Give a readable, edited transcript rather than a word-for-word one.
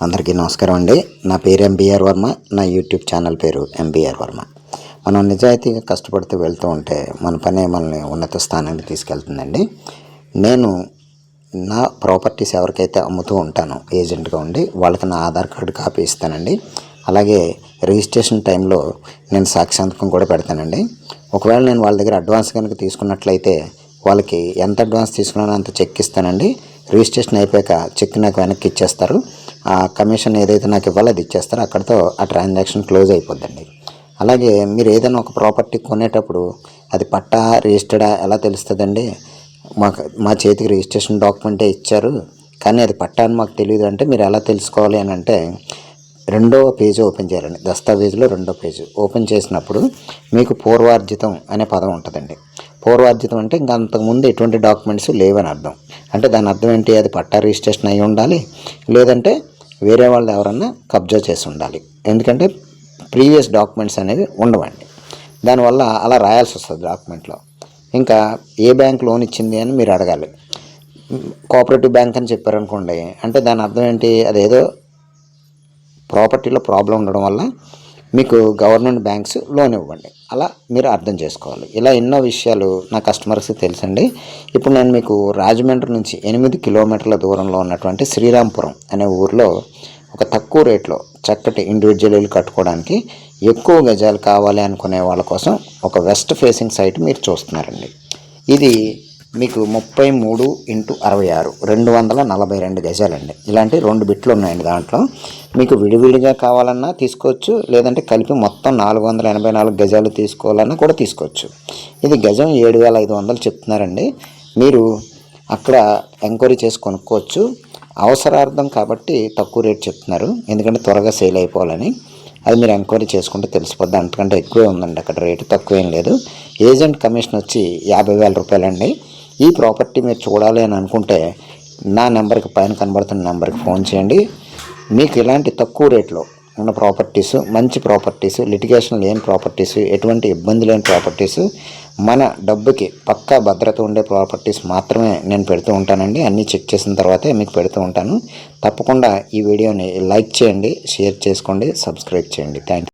అందరికీ నమస్కారం అండి. నా పేరు ఎంబీఆర్ వర్మ. నా యూట్యూబ్ ఛానల్ పేరు ఎంబీఆర్ వర్మ. మనం నిజాయితీగా కష్టపడుతూ వెళ్తూ ఉంటే మన పనే మనల్ని ఉన్నత స్థానానికి తీసుకెళ్తుందండి. నేను నా ప్రాపర్టీస్ ఎవరికైతే అమ్ముతూ ఉంటానో ఏజెంట్గా ఉండి వాళ్ళకి నా ఆధార్ కార్డు కాపీ ఇస్తానండి. అలాగే రిజిస్ట్రేషన్ టైంలో నేను సాక్షి సంతకం కూడా పెడతానండి. ఒకవేళ నేను వాళ్ళ దగ్గర అడ్వాన్స్ కనుక తీసుకున్నట్లయితే వాళ్ళకి ఎంత అడ్వాన్స్ తీసుకున్నానో అంత చెక్ ఇస్తానండి. రిజిస్ట్రేషన్ అయిపోయాక చెక్ నాకు వెనక్కి ఇచ్చేస్తారు. ఆ కమిషన్ ఏదైతే నాకు ఇవ్వాలో అది ఇచ్చేస్తారో అక్కడితో ఆ ట్రాన్సాక్షన్ క్లోజ్ అయిపోద్దండి. అలాగే మీరు ఏదైనా ఒక ప్రాపర్టీ కొనేటప్పుడు అది పట్టా రిజిస్టర్డా ఎలా తెలుస్తుందండి? మా చేతికి రిజిస్ట్రేషన్ డాక్యుమెంటే ఇచ్చారు కానీ అది పట్టా అని మాకు తెలియదు అంటే మీరు ఎలా తెలుసుకోవాలి అని అంటే రెండవ పేజీ ఓపెన్ చేయాలండి. దస్తావేజులో రెండో పేజీ ఓపెన్ చేసినప్పుడు మీకు పూర్వార్జితం అనే పదం ఉంటుందండి. పూర్వార్జితం అంటే ఇంకా అంతకుముందు ఎటువంటి డాక్యుమెంట్స్ లేవని అర్థం. అంటే దాని అర్థం ఏంటి? అది పట్టా రిజిస్ట్రేషన్ అయి ఉండాలి, లేదంటే వేరే వాళ్ళు ఎవరన్నా కబ్జా చేసి ఉండాలి. ఎందుకంటే ప్రీవియస్ డాక్యుమెంట్స్ అనేవి ఉండవండి. దానివల్ల అలా రాయాల్సి వస్తుంది డాక్యుమెంట్లో. ఇంకా ఏ బ్యాంక్ లోన్ ఇచ్చింది అని మీరు అడగాలి. కోఆపరేటివ్ బ్యాంక్ అని చెప్పారనుకోండి, అంటే దాని అర్థం ఏంటి? అదేదో ప్రాపర్టీలో ప్రాబ్లం ఉండడం వల్ల మీకు గవర్నమెంట్ బ్యాంక్స్ లోన్ ఇవ్వండి, అలా మీరు అర్థం చేసుకోవాలి. ఇలా ఎన్నో విషయాలు నా కస్టమర్స్కి తెలుసండి. ఇప్పుడు నేను మీకు రాజమండ్రి నుంచి 8 కిలోమీటర్ల దూరంలో ఉన్నటువంటి శ్రీరాంపురం అనే ఊరిలో ఒక తక్కువ రేట్లో చక్కటి ఇండివిజువల్ ఇల్లు కట్టుకోవడానికి ఎక్కువ గజాలు కావాలి అనుకునే వాళ్ళ కోసం ఒక వెస్ట్ ఫేసింగ్ సైట్ మీరు చూస్తున్నారండి. ఇది మీకు 33x66 242 గజాలండి. ఇలాంటి 2 బిట్లు ఉన్నాయండి. దాంట్లో మీకు విడివిడిగా కావాలన్నా తీసుకోవచ్చు, లేదంటే కలిపి మొత్తం 484 గజాలు తీసుకోవాలన్నా కూడా తీసుకోవచ్చు. ఇది గజం 7,500 చెప్తున్నారండి. మీరు అక్కడ ఎంక్వైరీ చేసి కొనుక్కోవచ్చు. అవసరార్థం కాబట్టి తక్కువ రేట్ చెప్తున్నారు, ఎందుకంటే త్వరగా సేల్ అయిపోవాలని. అది మీరు ఎంక్వైరీ చేసుకుంటే తెలిసిపోద్ది. అంతకంటే ఎక్కువే ఉందండి, అక్కడ రేటు తక్కువేం లేదు. ఏజెంట్ కమిషన్ వచ్చి 50,000 రూపాయలండి. ఈ ప్రాపర్టీ మీరు చూడాలి అని అనుకుంటే నా నెంబర్కి పైన కనబడుతున్న నెంబర్కి ఫోన్ చేయండి. మీకు ఇలాంటి తక్కువ రేట్లో ఉన్న ప్రాపర్టీసు, మంచి ప్రాపర్టీసు, లిటిగేషన్ లేని ప్రాపర్టీసు, ఎటువంటి ఇబ్బంది లేని ప్రాపర్టీసు, మన డబ్బుకి పక్కా భద్రత ఉండే ప్రాపర్టీస్ మాత్రమే నేను పెడుతూ ఉంటానండి. అన్నీ చెక్ చేసిన తర్వాతే మీకు పెడుతూ ఉంటాను. తప్పకుండా ఈ వీడియోని లైక్ చేయండి, షేర్ చేసుకోండి, సబ్స్క్రైబ్ చేయండి. Thank you.